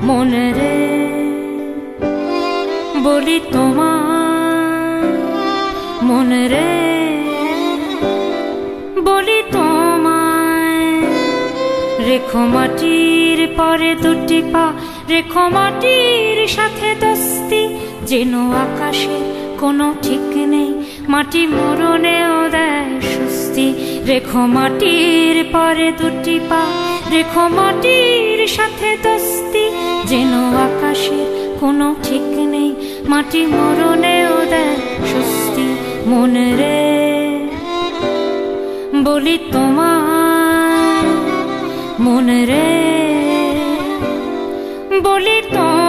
মন রে বলি তোমার, মন রে বলি তোমায়, রেখো মাটির পরে দুটি পা, রেখো মাটির সাথে দোস্তি, যেন আকাশে কোনো ঠিক নেই, মাটি মরণেও দেয় স্বস্তি। রেখো মাটির পরে দুটি পা, রেখো মাটির সাথে দোস্তি, যেন আকাশে কোনো ঠিক নেই, মাটি মরণেও দেয় স্বস্তি। মন রে বলি তোমার, মন রে বলি তোমার।